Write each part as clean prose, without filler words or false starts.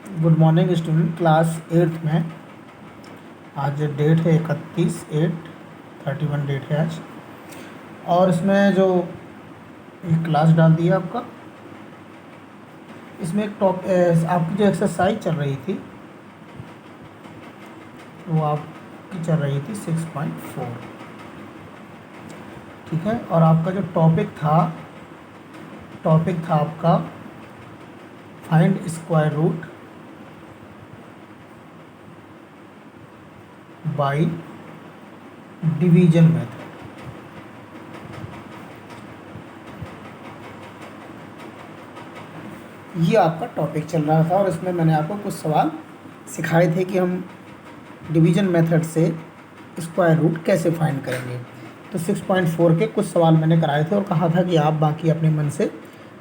Good morning student. Class 8th में आज date है 31/8, 31 डेट है आज। और इसमें जो ये क्लास डाल दिया आपका, इसमें एक आपकी जो एक्सरसाइज चल रही थी वो आपकी चल रही थी 6.4, ठीक है। और आपका जो टॉपिक था आपका find square root by division method. ये आपका टॉपिक चल रहा था और इसमें मैंने आपको कुछ सवाल सिखाए थे कि हम डिवीजन मेथड से स्क्वायर रूट कैसे फाइंड करेंगे। तो 6.4 के कुछ सवाल मैंने कराए थे और कहा था कि आप बाकी अपने मन से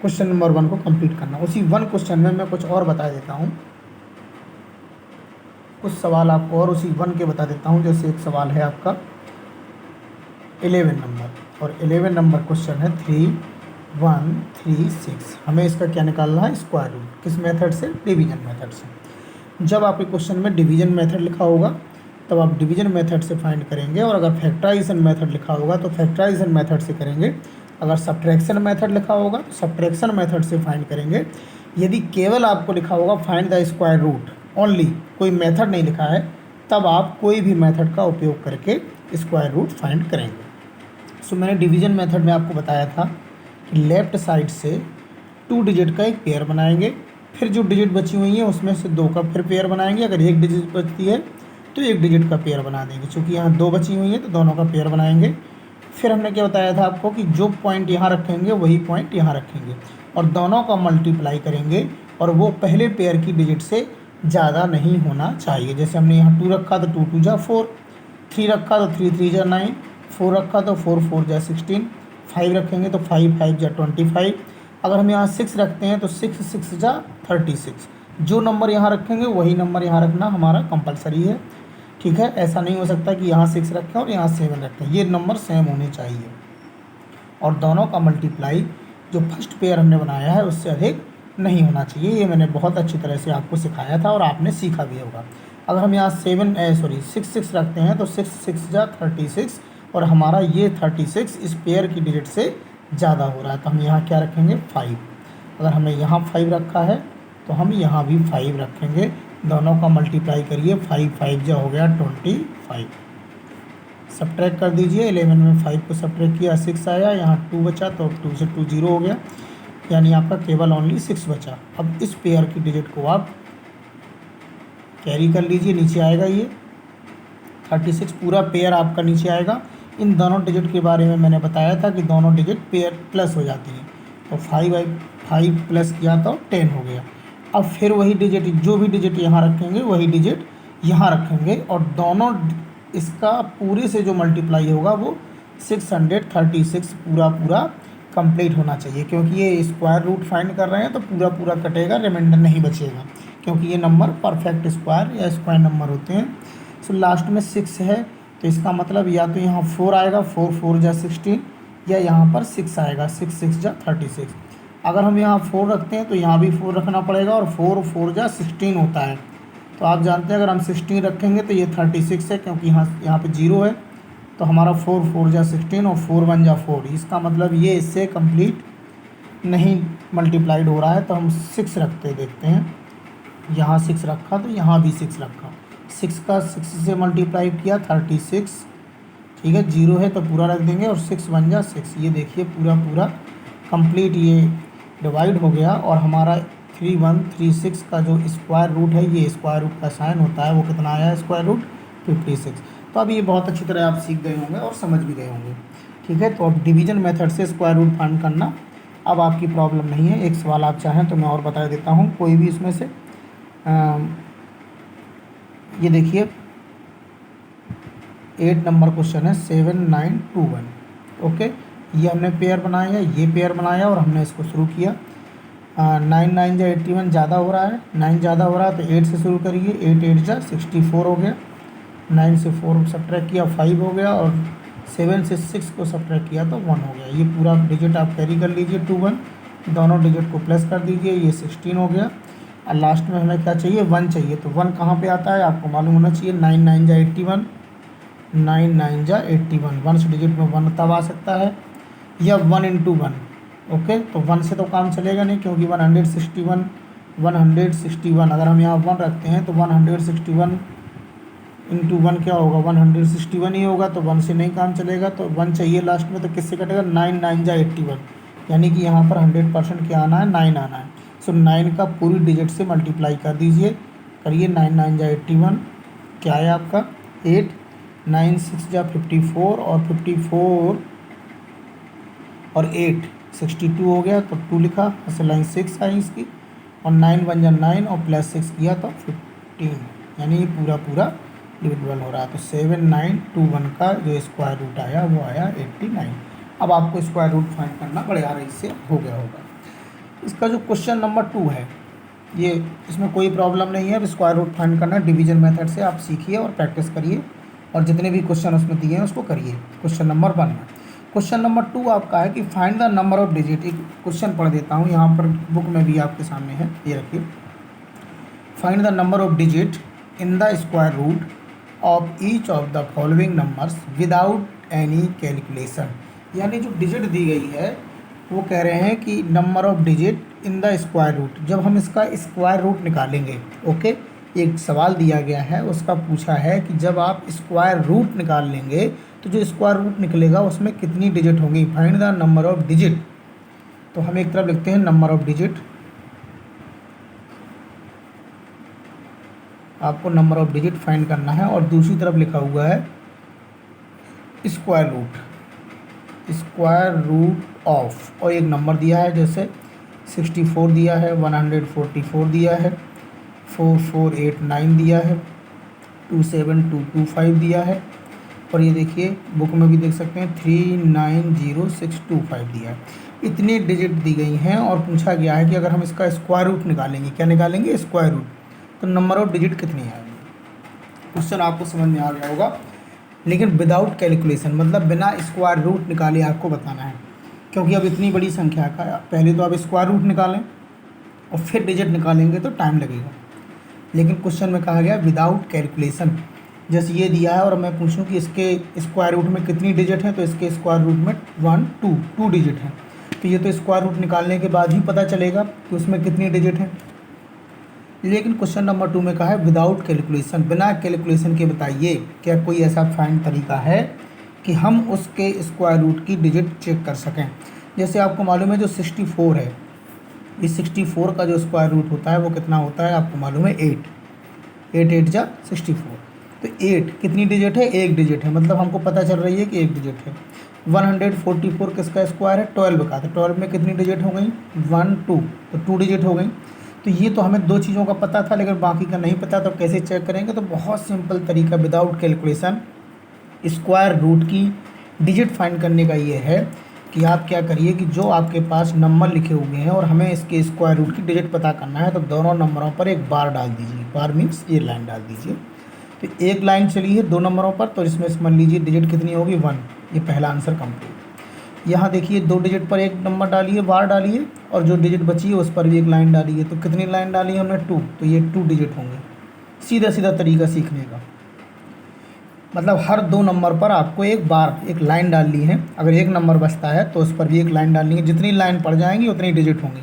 क्वेश्चन नंबर 1 को कंप्लीट करना। उसी 1 क्वेश्चन में मैं कुछ और बता देता हूँ, कुछ सवाल आपको और उसी 1 के बता देता हूँ। जैसे एक सवाल है आपका 11 नंबर, और 11 नंबर क्वेश्चन है 3136। हमें इसका क्या निकालना है? Square root. किस मेथड से? डिवीजन मेथड से। जब आपके क्वेश्चन में डिवीजन मेथड लिखा होगा तब आप डिवीजन मेथड से फाइंड करेंगे, और अगर फैक्टराइजेशन मेथड लिखा होगा तो फैक्टराइजेशन मेथड से करेंगे। अगर सब्ट्रैक्शन मेथड लिखा होगा तो सब्ट्रैक्शन मेथड से फाइंड करेंगे। यदि केवल आपको लिखा होगा find the square root only, कोई मेथड नहीं लिखा है, तब आप कोई भी मेथड का उपयोग करके स्क्वायर रूट फाइंड करेंगे। सो मैंने डिवीजन मेथड में आपको बताया था कि लेफ़्ट साइड से 2 डिजिट का एक पेयर बनाएंगे, फिर जो डिजिट बची हुई है उसमें से 2 का फिर पेयर बनाएंगे। अगर 1 डिजिट बचती है तो 1 डिजिट का पेयर बना देंगे। चूँकि यहाँ 2 बची हुई है तो दोनों का पेयर बनाएंगे। फिर हमने क्या बताया था आपको कि जो पॉइंट यहाँ रखेंगे वही पॉइंट यहाँ रखेंगे और दोनों का मल्टीप्लाई करेंगे, और वो पहले पेयर की डिजिट से ज़्यादा नहीं होना चाहिए। जैसे हमने यहाँ 2 रखा तो 2 2 जा 4, 3 रखा तो 3 3 जा 9, 4 रखा तो 4 4 जा 16, 5 रखेंगे तो 5 5 जा 25। अगर हम यहाँ 6 रखते हैं तो 6 6 जा 36। जो नंबर यहाँ रखेंगे वही नंबर यहाँ रखना हमारा कंपलसरी है, ठीक है। ऐसा नहीं हो सकता कि यहाँ 6 रखें और यहाँ 7 रखें, ये नंबर सेम होने चाहिए। और दोनों का मल्टीप्लाई जो फर्स्ट पेयर हमने बनाया है उससे अधिक नहीं होना चाहिए। ये मैंने बहुत अच्छी तरह से आपको सिखाया था और आपने सीखा भी होगा। अगर हम यहाँ 6 6 रखते हैं तो 6 6 जा 36, और हमारा ये 36 इस पेयर की डिजिट से ज़्यादा हो रहा है, तो हम यहाँ क्या रखेंगे? 5। अगर हमने यहाँ 5 रखा है तो हम यहाँ भी 5 रखेंगे। दोनों का मल्टीप्लाई करिए, 5 5 जा हो गया 25। सब्ट्रैक्ट कर दीजिए, 11 में 5 को सब्ट्रैक्ट किया 6 आया, यहाँ 2 बचा तो 2 से 2 0 हो गया, यानी आपका केवल ओनली 6 बचा। अब इस पेयर की डिजिट को आप कैरी कर लीजिए, नीचे आएगा ये 36, पूरा पेयर आपका नीचे आएगा। इन दोनों डिजिट के बारे में मैंने बताया था कि दोनों डिजिट पेयर प्लस हो जाती हैं, तो 5 प्लस किया तो 10 हो गया। अब फिर वही डिजिट, जो भी डिजिट यहाँ रखेंगे वही डिजिट यहाँ रखेंगे, और दोनों इसका पूरे से जो मल्टीप्लाई होगा वो 636 पूरा कंप्लीट होना चाहिए। क्योंकि ये स्क्वायर रूट फाइंड कर रहे हैं तो पूरा कटेगा, रिमाइंडर नहीं बचेगा, क्योंकि ये नंबर परफेक्ट स्क्वायर या स्क्वायर नंबर होते हैं। सो लास्ट में 6 है तो इसका मतलब या तो यहाँ 4 आएगा, 4 4 जा 16, या यहाँ पर 6 आएगा, 6 6 जा 36। अगर हम यहाँ 4 रखते हैं तो यहाँ भी 4 रखना पड़ेगा, और 4 4 जा 16 होता है। तो आप जानते हैं अगर हम 16 रखेंगे तो ये 36 है, क्योंकि यहाँ पे 0 है, तो हमारा 4 4 जा 16 और 4 1 जा 4। इसका मतलब ये इससे कंप्लीट नहीं मल्टीप्लाइड हो रहा है, तो हम 6 रखते देखते हैं। यहाँ 6 रखा तो यहाँ भी 6 रखा, 6 का 6 से मल्टीप्लाई किया 36, ठीक है। 0 है तो पूरा रख देंगे, और 6 1 जा 6। ये देखिए पूरा कंप्लीट ये डिवाइड हो गया, और हमारा 3136 का जो स्क्वायर रूट है, ये स्क्वायर रूट का साइन होता है, वो कितना आया है? Square root 56। तो अब ये बहुत अच्छी तरह आप सीख गए होंगे और समझ भी गए होंगे, ठीक है। तो अब डिवीजन मेथड से स्क्वायर रूट फाइंड करना अब आपकी प्रॉब्लम नहीं है। एक सवाल आप चाहें तो मैं और बता देता हूँ, कोई भी इसमें से। ये देखिए 8 नंबर क्वेश्चन है 7921, ओके। ये हमने पेयर बनाया, ये पेयर बनाया और हमने इसको शुरू किया। 9 9 जा 81 ज़्यादा हो रहा है, 9 ज़्यादा हो रहा है तो 8 से शुरू करिए, 8 8 जा 64 हो गया, 9 से 4 सब्ट्रैक्ट किया 5 हो गया, और 7 से 6 को सब्ट्रैक्ट किया तो 1 हो गया। ये पूरा डिजिट आप कैरी कर लीजिए 2 1, दोनों डिजिट को प्लस कर दीजिए, ये 16 हो गया। और लास्ट में हमें क्या चाहिए, 1 चाहिए। तो 1 कहाँ पे आता है आपको मालूम होना चाहिए, 9 9 जा 81, 9 9 जा 81, 1 से डिजिट में 1 तब आ सकता है, या 1 इंटू 1। ओके, तो 1 से तो काम चलेगा नहीं, क्योंकि 161, 161 अगर हम यहाँ 1 रखते हैं तो 161 इंटू 1 क्या होगा, 161 ही होगा। तो 1 से नहीं काम चलेगा, तो 1 चाहिए लास्ट में। तो किससे कटेगा, 9 9 जा 81, यानी कि यहाँ पर 100% क्या आना है, 9 आना है। सो 9 का पूरी डिजिट से मल्टीप्लाई कर दीजिए, करिए 9 9 जा 81, क्या है आपका 8, 9 6 जा 54, और 54 और 8 62 हो गया, तो 2 लिखा, ऐसे लाइन 6 आई इसकी, और 9 1 जा 9 और प्लस 6 किया तो 15, यानी ये पूरा पूरा डिविजिबल हो रहा है। तो 7921 का जो स्क्वायर रूट आया वो आया 89। अब आपको स्क्वायर रूट फाइंड करना बड़े आराम से हो गया होगा। इसका जो क्वेश्चन नंबर 2 है, ये इसमें कोई प्रॉब्लम नहीं है। अब स्क्वायर रूट फाइंड करना डिवीजन मेथड से आप सीखिए और प्रैक्टिस करिए, और जितने भी क्वेश्चन उसमें दिए हैं उसको करिए। क्वेश्चन नंबर 1 में, क्वेश्चन नंबर 2 आपका है कि find the number of digit. एक क्वेश्चन पढ़ देता हूँ, यहाँ पर बुक में भी आपके सामने है, ये रखिए। Find the number of digit in the square root of each of the following numbers without any calculation. यानी जो डिजिट दी गई है वो कह रहे हैं कि number of digit in the square root, जब हम इसका स्क्वायर रूट निकालेंगे। ओके, एक सवाल दिया गया है, उसका पूछा है कि जब आप स्क्वायर रूट निकाल लेंगे तो जो स्क्वायर रूट निकलेगा उसमें कितनी डिजिट होंगी। Find the number of digit, तो हम एक तरफ लिखते हैं नंबर ऑफ डिजिट, आपको नंबर ऑफ डिजिट फाइंड करना है, और दूसरी तरफ लिखा हुआ है square root, square root of, और एक नंबर दिया है, जैसे 64 दिया है, 144 दिया है, 4489 दिया है, 27225 दिया है, और ये देखिए बुक में भी देख सकते हैं 390625 दिया है। इतनी डिजिट दी गई हैं और पूछा गया है कि अगर हम इसका स्क्वायर रूट निकालेंगे, क्या निकालेंगे, स्क्वायर रूट, तो नंबर ऑफ डिजिट कितनी आएगी। क्वेश्चन आपको समझ में आ गया होगा, लेकिन विदाउट कैलकुलेशन, मतलब बिना स्क्वायर रूट निकाले आपको बताना है, क्योंकि अब इतनी बड़ी संख्या का पहले तो आप स्क्वायर रूट निकालें और फिर डिजिट निकालेंगे तो टाइम लगेगा। लेकिन क्वेश्चन में कहा गया विदाउट कैलकुलेशन, जैसे ये दिया है और मैं पूछूं कि इसके स्क्वायर रूट में कितनी डिजिट है, तो इसके स्क्वायर रूट में 1 2 डिजिट हैं, तो ये तो स्क्वायर रूट निकालने के बाद ही पता चलेगा कि उसमें कितनी डिजिट है। लेकिन क्वेश्चन नंबर 2 में कहा है विदाउट कैलकुलेशन, बिना कैलकुलेशन के बताइए क्या कोई ऐसा फाइंड तरीका है कि हम उसके स्क्वायर रूट की डिजिट चेक कर सकें। जैसे आपको मालूम है जो 64 है, इस 64 का जो स्क्वायर रूट होता है वो कितना होता है आपको मालूम है, 8 8 8 जा 64, तो 8 कितनी डिजिट है, एक डिजिट है, मतलब हमको पता चल रही है कि एक डिजिट है। 144 किसका स्क्वायर है, 12 का, तो 12 में कितनी डिजिट हो गई, 1 2, तो 2 डिजिट हो गई। तो ये तो हमें 2 चीज़ों का पता था, लेकिन बाकी का नहीं पता, तो कैसे चेक करेंगे। तो बहुत सिंपल तरीका विदाउट कैलकुलेशन स्क्वायर रूट की डिजिट फाइंड करने का ये है कि आप क्या करिए कि जो आपके पास नंबर लिखे हुए हैं और हमें इसके स्क्वायर रूट की डिजिट पता करना है, तो दोनों नंबरों पर एक बार डाल दीजिए, बार मीन्स ये लाइन डाल दीजिए। तो एक लाइन चली है 2 नंबरों पर, तो इसमें समझ लीजिए डिजिट कितनी होगी, 1, ये पहला आंसर कंप्लीट। यहाँ देखिए 2 डिजिट पर एक नंबर डालिए, बार डालिए, और जो डिजिट बची है उस पर भी एक लाइन डालिए, तो कितनी लाइन डाली हमने, 2, तो ये 2 डिजिट होंगे। सीधा सीधा तरीका सीखने का, मतलब हर 2 नंबर पर आपको एक बार एक लाइन डालनी है। अगर एक नंबर बचता है तो उस पर भी एक लाइन डालनी है, जितनी लाइन पड़ जाएंगी उतनी डिजिट होंगी।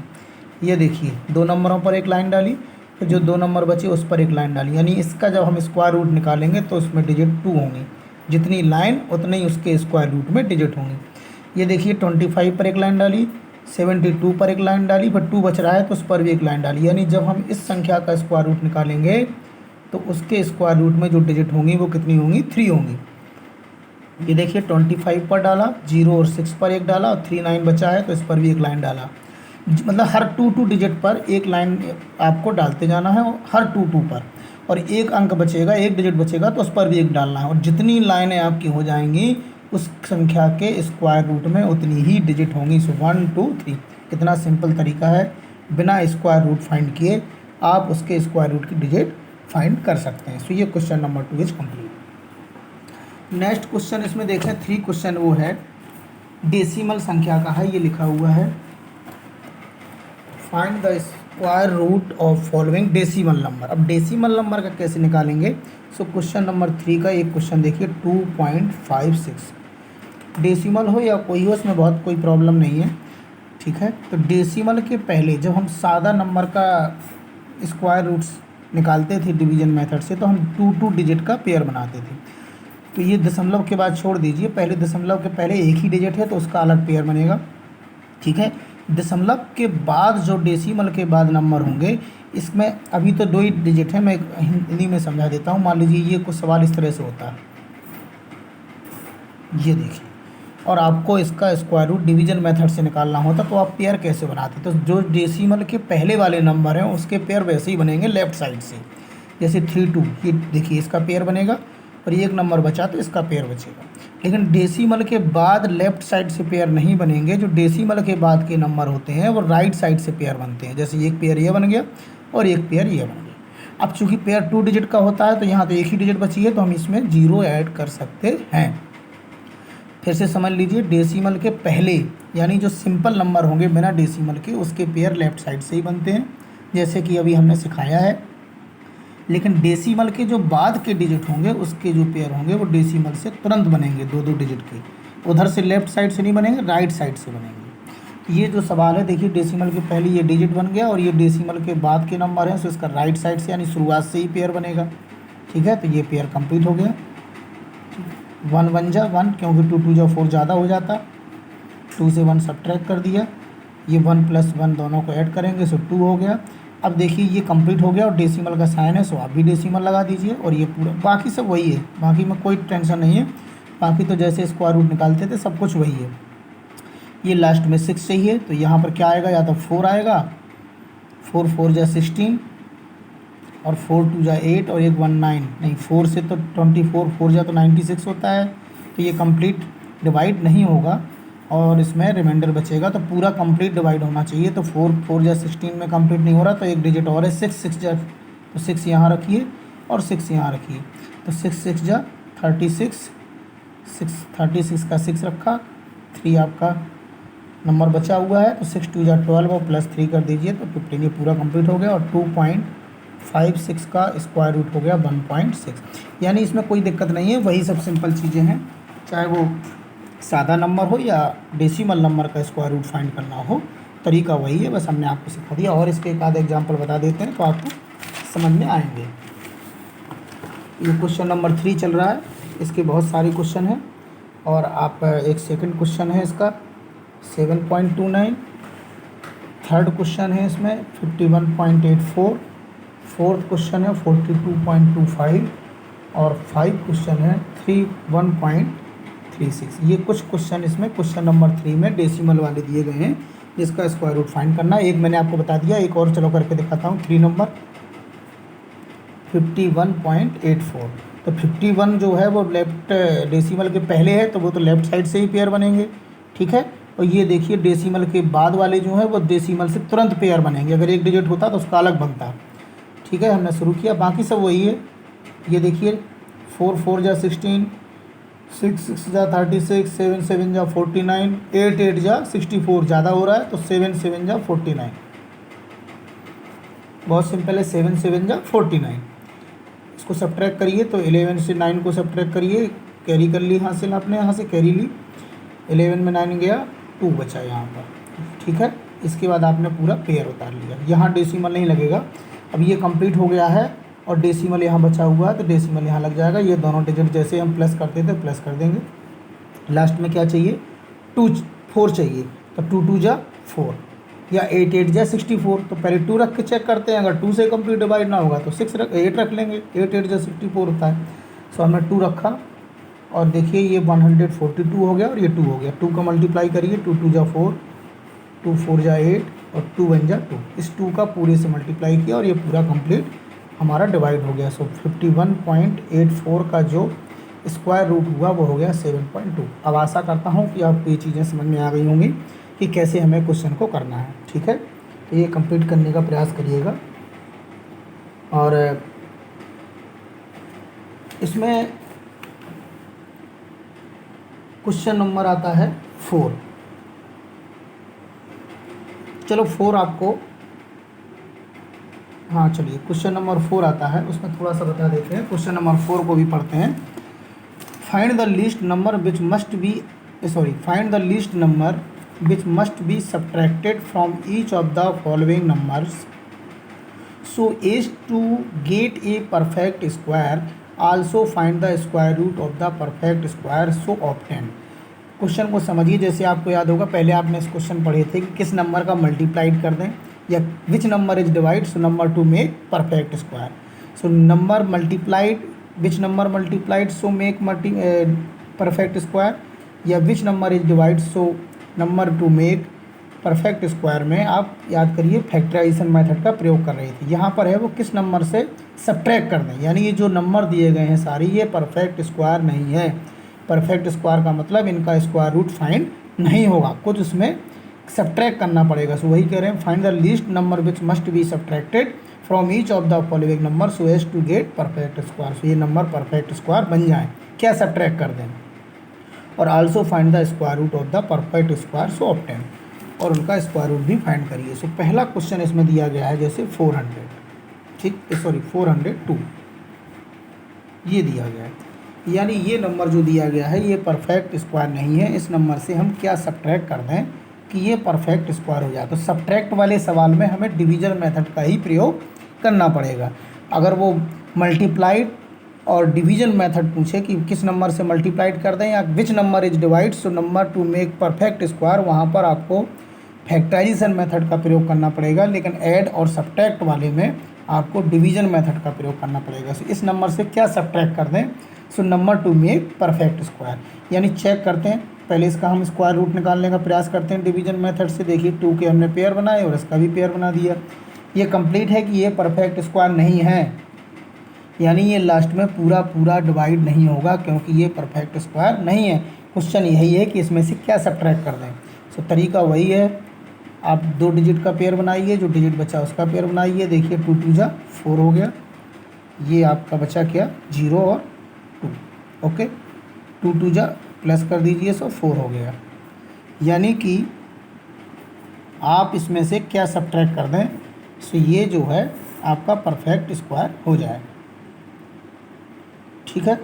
ये देखिए 2 नंबरों पर एक लाइन डाली, फिर जो 2 नंबर बचे उस पर एक लाइन डाली, यानी इसका जब हम स्क्वायर रूट निकालेंगे तो उसमें डिजिट 2 होंगी, जितनी लाइन उतनी ही उसके स्क्वायर रूट में डिजिट होंगी। ये देखिए 25 पर एक लाइन डाली, 72 पर एक लाइन डाली, फिर 2 बच रहा है तो उस पर भी एक लाइन डाली, यानी जब हम इस संख्या का स्क्वायर रूट निकालेंगे तो उसके स्क्वायर रूट में जो डिजिट होंगी वो कितनी होंगी, 3 होंगी। ये देखिए 25 पर डाला, 0 और 6 पर एक डाला, और 3 9 बचा है तो इस पर भी एक लाइन डाला। मतलब हर 2 डिजिट पर एक लाइन आपको डालते जाना है, हर 2 पर, और एक अंक बचेगा, एक डिजिट बचेगा तो उस पर भी एक डालना है, और जितनी लाइनें आपकी हो जाएंगी उस संख्या के स्क्वायर रूट में उतनी ही डिजिट होंगी। सो 1 2 3, कितना सिंपल तरीका है, बिना स्क्वायर रूट फाइंड किए आप उसके स्क्वायर रूट की डिजिट फाइंड कर सकते हैं। सो ये question number 2 is complete. Next question इसमें देखें 3 क्वेश्चन वो है डेसिमल संख्या का है, ये लिखा हुआ है find the square root of following decimal number. अब डेसिमल नंबर का कैसे निकालेंगे? सो क्वेश्चन नंबर 3 का एक क्वेश्चन देखिए 2.56। डेसिमल हो या कोई हो, इसमें बहुत कोई प्रॉब्लम नहीं है, ठीक है। तो डेसिमल के पहले जब हम सादा नंबर का स्क्वायर रूट्स निकालते थे डिवीजन मेथड से, तो हम 2 डिजिट का पेयर बनाते थे। तो ये दशमलव के बाद छोड़ दीजिए, पहले दशमलव के पहले एक ही डिजिट है तो उसका अलग पेयर बनेगा, ठीक है। दशमलव के बाद जो डेसिमल के बाद नंबर होंगे, इसमें अभी तो 2 ही डिजिट है, मैं हिंदी में समझा देता हूँ। मान लीजिए ये कुछ सवाल इस तरह से होता है, ये देखिए, और आपको इसका स्क्वायर रूट डिवीजन मेथड से निकालना होता तो आप पेयर कैसे बनाते? तो जो डेसिमल के पहले वाले नंबर हैं उसके पेयर वैसे ही बनेंगे लेफ्ट साइड से, जैसे 3 2, ये देखिए इसका पेयर बनेगा, और ये एक नंबर बचा तो इसका पेयर बचेगा। लेकिन डेसिमल के बाद लेफ्ट साइड से पेयर नहीं बनेंगे, जो डेसिमल के बाद के नंबर होते हैं वो राइट साइड से पेयर बनते हैं। जैसे एक पेयर ये बन गया और एक पेयर ये बन गया। अब चूंकि पेयर 2 डिजिट का होता है तो यहाँ तो एक ही डिजिट बची है, तो हम इसमें 0 ऐड कर सकते हैं। फिर से समझ लीजिए, डेसिमल के पहले यानी जो सिंपल नंबर होंगे बिना डेसिमल के, उसके पेयर लेफ्ट साइड से ही बनते हैं, जैसे कि अभी हमने सिखाया है। लेकिन डेसिमल के जो बाद के डिजिट होंगे उसके जो पेयर होंगे वो डेसिमल से तुरंत बनेंगे, 2 डिजिट के, उधर से लेफ्ट साइड से नहीं बनेंगे, राइट साइड से बनेंगे। ये जो सवाल है देखिए, डेसिमल के पहले ये डिजिट बन गया और ये डेसिमल के बाद के नंबर हैं, तो इसका राइट साइड से यानी शुरुआत से ही पेयर बनेगा, ठीक है। तो ये पेयर कंप्लीट हो गया। 1 1 जा 1, क्योंकि 2 2 जा 4 ज़्यादा हो जाता, 2 से 1 सब्ट्रैक्ट कर दिया, ये 1 + 1 दोनों को ऐड करेंगे सो 2 हो गया। अब देखिए ये कंप्लीट हो गया और डेसिमल का साइन है, सो आप भी डेसिमल लगा दीजिए, और ये पूरा बाकी सब वही है, बाकी में कोई टेंशन नहीं है। बाकी तो जैसे स्क्वायर रूट निकालते थे सब कुछ वही है। ये लास्ट में 6 चाहिए, तो यहाँ पर क्या आएगा, या तो 4 आएगा, 4 4 जा 16, और 4 2 जा 8, और एक 1 9, नहीं 4 से तो 24, 4 जा तो 96 होता है। तो ये कंप्लीट डिवाइड नहीं होगा और इसमें रिमाइंडर बचेगा, तो पूरा कंप्लीट डिवाइड होना चाहिए। तो 4 4 जा 16 में कंप्लीट नहीं हो रहा, तो एक डिजिट और है, 6 6 जा, तो 6 यहाँ रखिए और 6 यहाँ रखिए, तो 6 6 जा 36, 36 का 6 रखा, 3 आपका नंबर बचा हुआ है, तो 6 2 जा 12 और +3 कर दीजिए तो 15। ये पूरा कंप्लीट हो गया, और 2.56 का स्क्वायर रूट हो गया 1.6। यानी इसमें कोई दिक्कत नहीं है, वही सब सिंपल चीज़ें हैं, चाहे वो सादा नंबर हो या डेसिमल नंबर का स्क्वायर रूट फाइंड करना हो, तरीका वही है, बस हमने आपको सिखा दिया। और इसके एक आध एग्जाम्पल बता देते हैं तो आपको समझ में आएंगे। ये क्वेश्चन नंबर 3 चल रहा है, इसके बहुत सारे क्वेश्चन हैं, और आप एक सेकंड क्वेश्चन है इसका 7.29, थर्ड क्वेश्चन है इसमें 51.84, फोर्थ क्वेश्चन है 42.25, और 5 क्वेश्चन है 31.36। ये कुछ क्वेश्चन इसमें क्वेश्चन नंबर 3 में डेसिमल वाले दिए गए हैं, जिसका स्क्वायर रूट फाइंड करना है। एक मैंने आपको बता दिया, एक और चलो करके दिखाता हूँ। 3 नंबर 51.84, तो 51 जो है वो लेफ्ट डेसिमल के पहले है, तो वो तो लेफ्ट साइड से ही पेयर बनेंगे, ठीक है। और ये देखिए डेसिमल के बाद वाले जो है वो डेसिमल से तुरंत पेयर बनेंगे, अगर एक डिजिट होता तो उसका अलग बनता, ठीक है। हमने शुरू किया, बाकी सब वही है। ये देखिए 4 4 जा 16, 6 6 जा 36, 7 7 जा 49, 8 8 जा 64, ज़्यादा हो रहा है तो 7 7 जा 49, बहुत सिंपल है, 7 7 जा 49। इसको सब्ट्रैक्ट करिए तो 11 से 9 को सब्ट्रैक्ट करिए, कैरी कर ली हासिल आपने, यहाँ से कैरी ली, 11 में 9 गया, 2 बचा यहाँ पर, ठीक है। इसके बाद आपने पूरा पेयर उतार लिया, यहाँ डेसिमल नहीं लगेगा। अब ये कंप्लीट हो गया है और डेसिमल यहाँ बचा हुआ है, तो डेसिमल यहाँ लग जाएगा। ये दोनों डिजिट जैसे हम प्लस करते थे प्लस कर देंगे। लास्ट में क्या चाहिए, 4 चाहिए, तो 2 2 जा 4, या 8 8 जा 64, तो पहले 2 रख के चेक करते हैं, अगर 2 से कंप्लीट डिवाइड ना होगा तो 8 रख लेंगे, 8 8 जा 64 होता है। सो हमने 2 रखा, और देखिए ये 142 हो गया और ये 2 हो गया। 2 का मल्टीप्लाई करिए, 2 2 जा 4, 2 4 जा 8, और 2 1 जा 2, इस 2 का पूरे से मल्टीप्लाई किया और ये पूरा कंप्लीट हमारा डिवाइड हो गया। सो 51.84 का जो स्क्वायर रूट हुआ वो हो गया 7.2। अब आशा करता हूँ कि आपको ये चीज़ें समझ में आ गई होंगी कि कैसे हमें क्वेश्चन को करना है, ठीक है। तो ये कंप्लीट करने का प्रयास करिएगा। और इसमें क्वेश्चन नंबर आता है 4। चलो 4 आपको हाँ चलिए, क्वेश्चन नंबर 4 आता है, उसमें थोड़ा सा बता देते हैं। क्वेश्चन नंबर 4 को भी पढ़ते हैं। Find the least number which must B find the least number which must be subtracted from each of the following numbers so as to get a perfect square. Also find the square root of the perfect square so obtained. Question को समझिए। जैसे आपको याद होगा, पहले आपने इस question पढ़े थे कि किस नंबर का मल्टीप्लाइड कर दें, या which number is divide so number to make perfect square. So number multiplied, which number multiplied so make perfect square, या which number is divide so number to make perfect square में आप याद करिए factorisation method का प्रयोग कर रही थी। यहाँ पर है वो किस नंबर से सब्ट्रैक्ट कर दें, यानी ये जो नंबर दिए गए हैं सारी, ये परफेक्ट स्क्वायर नहीं है। परफेक्ट स्क्वायर का मतलब इनका स्क्वायर रूट फाइंड नहीं होगा, कुछ उसमें सब्ट्रैक्ट करना पड़ेगा। सो वही कह रहे हैं, find the least number which must be subtracted from each of the following number so as to get perfect square. So ये नंबर परफेक्ट स्क्वायर बन जाए, क्या सब्ट्रैक्ट कर दें। और also find the square root of the perfect square so obtain, और उनका square root भी फाइंड करिए। सो पहला क्वेश्चन इसमें दिया गया है जैसे 400, ठीक, 402 ये दिया गया है, यानी ये नंबर जो दिया गया है ये परफेक्ट स्क्वायर नहीं है। इस नंबर से हम क्या सब्ट्रैक्ट कर दें कि ये परफेक्ट स्क्वायर हो जाए। तो सब्ट्रैक्ट वाले सवाल में हमें डिवीजन मेथड का ही प्रयोग करना पड़ेगा। अगर वो मल्टीप्लाइड और डिवीजन मेथड पूछे कि किस नंबर से मल्टीप्लाइड कर दें या which number is divide so number to make perfect square, वहाँ पर आपको फैक्टराइजेशन मेथड का प्रयोग करना पड़ेगा। लेकिन ऐड और सब्ट्रैक्ट वाले में आपको डिवीजन मेथड का प्रयोग करना पड़ेगा। सो इस नंबर से क्या सब्ट्रैक्ट कर दें सो number to make perfect square, यानी चेक करते हैं। पहले इसका हम स्क्वायर रूट निकालने का प्रयास करते हैं डिवीजन मेथड से। देखिए 2 के हमने पेयर बनाए और इसका भी पेयर बना दिया। ये कंप्लीट है कि ये परफेक्ट स्क्वायर नहीं है, यानी ये लास्ट में पूरा पूरा डिवाइड नहीं होगा क्योंकि ये परफेक्ट स्क्वायर नहीं है। क्वेश्चन यही है कि इसमें से क्या सब्ट्रैक्ट कर दें। सो तरीका वही है, आप 2 डिजिट का पेयर बनाइए, जो डिजिट बचा उसका पेयर बनाइए। देखिए 2 2 जा 4 हो गया, ये आपका बचा क्या 0 और 2, ओके। 2 2 जा प्लस कर दीजिए सो 4 हो गया, यानी कि आप इसमें से क्या सब्ट्रैक्ट कर दें सो ये जो है आपका परफेक्ट स्क्वायर हो जाए, ठीक है।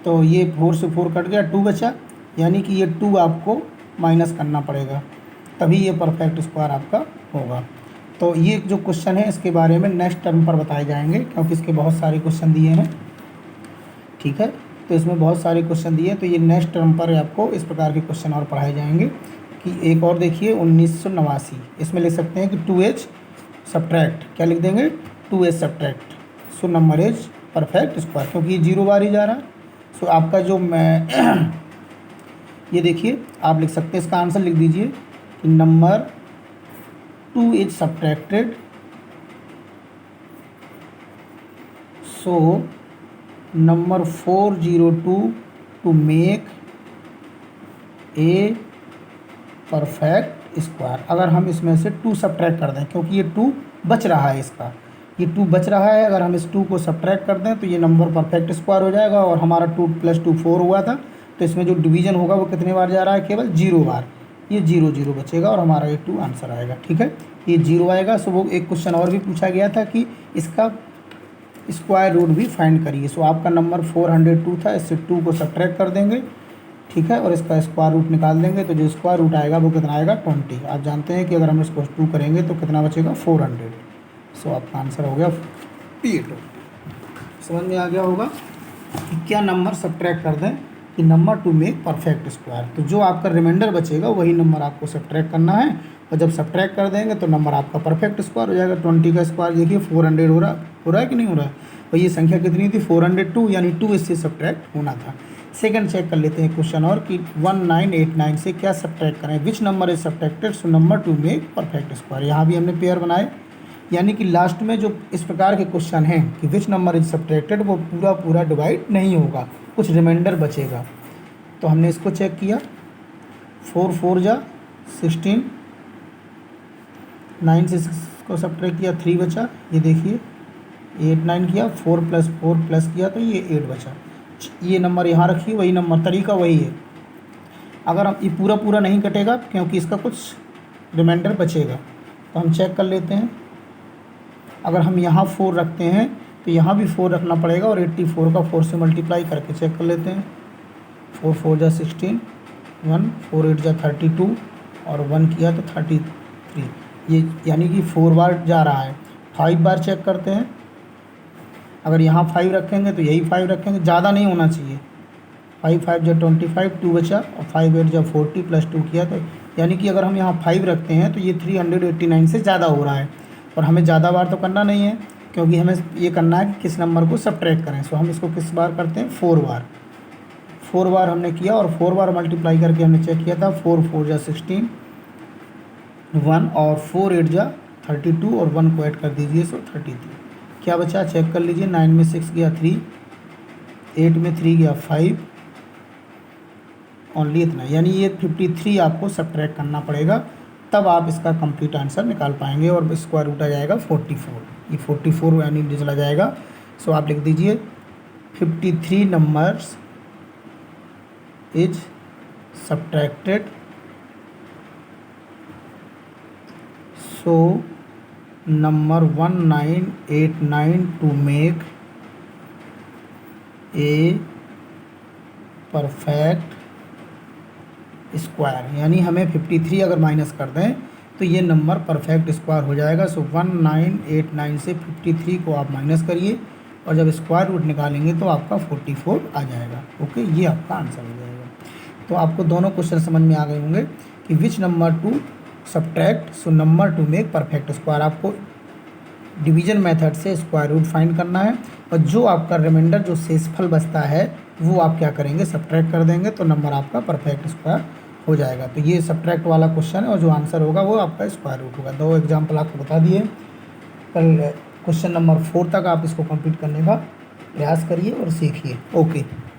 तो ये 4 से 4 कट गया, 2 बचा, यानी कि ये 2 आपको माइनस करना पड़ेगा, तभी ये परफेक्ट स्क्वायर आपका होगा। तो ये जो क्वेश्चन है इसके बारे में नेक्स्ट टर्म पर बताए जाएंगे, क्योंकि इसके बहुत सारे क्वेश्चन दिए हैं, ठीक है। तो इसमें बहुत सारे क्वेश्चन दिए, तो ये नेक्स्ट टर्म पर आपको इस प्रकार के क्वेश्चन और पढ़ाए जाएंगे। कि एक और देखिए 1989, इसमें लिख सकते हैं कि 2h सब्ट्रैक्ट, क्या लिख देंगे 2h subtract so number is perfect square, क्योंकि ये 0 बार ही जा रहा है। सो आपका जो मैं ये देखिए आप लिख सकते हैं, इसका आंसर लिख दीजिए कि number 2 is subtracted so number 402 to make a perfect square. अगर हम इसमें से 2 सब्ट्रैक्ट कर दें, क्योंकि ये 2 बच रहा है, इसका ये 2 बच रहा है, अगर हम इस 2 को सब्ट्रैक्ट कर दें तो ये नंबर परफेक्ट स्क्वायर हो जाएगा। और हमारा 2 + 2 4 हुआ था, तो इसमें जो डिवीजन होगा वो कितने बार जा रहा है, केवल 0 बार, ये 0 0 बचेगा और हमारा ये 2 आंसर आएगा, ठीक है। ये 0 आएगा। सो वो एक क्वेश्चन और भी पूछा गया था कि इसका स्क्वायर रूट भी फाइंड करिए। सो आपका नंबर 402 था, इससे 2 को सब्ट्रैक्ट कर देंगे, ठीक है, और इसका स्क्वायर रूट निकाल देंगे। तो जो स्क्वायर रूट आएगा वो कितना आएगा 20। आप जानते हैं कि अगर हम इसको 2 करेंगे तो कितना बचेगा 400। सो आपका आंसर हो गया ये 20। समझ में आ गया होगा कि क्या नंबर सब्ट्रैक्ट कर दें कि number to make perfect square. तो जो आपका रिमाइंडर बचेगा वही नंबर आपको सब्ट्रैक्ट करना है, और जब सब्ट्रैक्ट कर देंगे तो नंबर आपका परफेक्ट स्क्वायर हो जाएगा। 20 का स्क्वायर देखिए 400 हो रहा है कि नहीं हो रहा है। और ये संख्या कितनी थी 402, यानी 2 इससे सब्ट्रैक्ट होना था। सेकंड चेक कर लेते हैं क्वेश्चन और कि 1989 से क्या सब्ट्रैक्ट करें, विच number is subtracted so number to make perfect square. यहाँ भी हमने पेयर बनाए, यानी कि लास्ट में जो इस प्रकार के क्वेश्चन हैं कि विच नंबर इज सब्ट्रैक्टेड, वो पूरा पूरा डिवाइड नहीं होगा, कुछ रिमाइंडर बचेगा। तो हमने इसको चेक किया, 4 4 जा 16, 9 से 6 को सब्ट्रैक्ट किया 3 बचा। ये देखिए 8 9 किया, 4 + 4 प्लस किया तो ये 8 बचा। ये नंबर यहाँ रखिए, वही नंबर, तरीका वही है। अगर हम ये पूरा पूरा नहीं कटेगा क्योंकि इसका कुछ रिमाइंडर बचेगा, तो हम चेक कर लेते हैं। अगर हम यहाँ 4 रखते हैं तो यहाँ भी 4 रखना पड़ेगा, और 84 का 4 से मल्टीप्लाई करके चेक कर लेते हैं। 4 4 जा 16, 1 4 8 जा 32, और 1 किया तो 33। ये यानी कि 4 बार जा रहा है। 5 बार चेक करते हैं। अगर यहाँ 5 रखेंगे तो यही 5 रखेंगे, ज़्यादा नहीं होना चाहिए। 5 5 जा 25, 2 बचा, और 5 8 जा 40 प्लस 2 किया तो यानी कि अगर हम यहाँ 5 रखते हैं तो ये 389 से ज़्यादा हो रहा है, और हमें ज़्यादा बार तो करना नहीं है, क्योंकि हमें ये करना है कि किस नंबर को सब्ट्रैक्ट करें। सो हम इसको किस बार करते हैं, 4 बार। 4 बार हमने किया, और 4 बार मल्टीप्लाई करके हमने चेक किया था। 4 4 जा 16, 1 और 4 8 जा 32, और 1 को ऐड कर दीजिए, सो 33। क्या बचा चेक कर लीजिए। 9 में 6 गया 3, 8 में 3 गया 5, ओनली इतना, यानी ये 53 आपको सब्ट्रैक्ट करना पड़ेगा, तब आप इसका कंप्लीट आंसर निकाल पाएंगे। और स्क्वायर रूट आ जाएगा 44, ये 44 यानी चला जाएगा। सो आप लिख दीजिए 53 numbers is subtracted, so number 1989 to make a perfect square, यानी हमें 53 अगर माइनस कर दें तो ये नंबर परफेक्ट स्क्वायर हो जाएगा। सो 1989 से 53 को आप माइनस करिए, और जब स्क्वायर रूट निकालेंगे तो आपका 44 आ जाएगा। ओके, ये आपका आंसर हो जाएगा। तो आपको दोनों क्वेश्चन समझ में आ गए होंगे कि which number two subtract, so number to make perfect square. आपको डिवीजन मेथड से स्क्वायर रूट फाइंड करना है, और जो आपका रिमाइंडर जो शेषफल बचता है वो आप क्या करेंगे, सब्ट्रैक्ट कर देंगे, तो नंबर आपका परफेक्ट स्क्वायर हो जाएगा। तो ये सब्ट्रैक्ट वाला क्वेश्चन है, और जो आंसर होगा वो आपका स्क्वायर रूट होगा। 2 एग्जाम्पल आपको बता दिए। कल क्वेश्चन नंबर 4 तक आप इसको कंप्लीट करने का प्रयास करिए और सीखिए। ओके।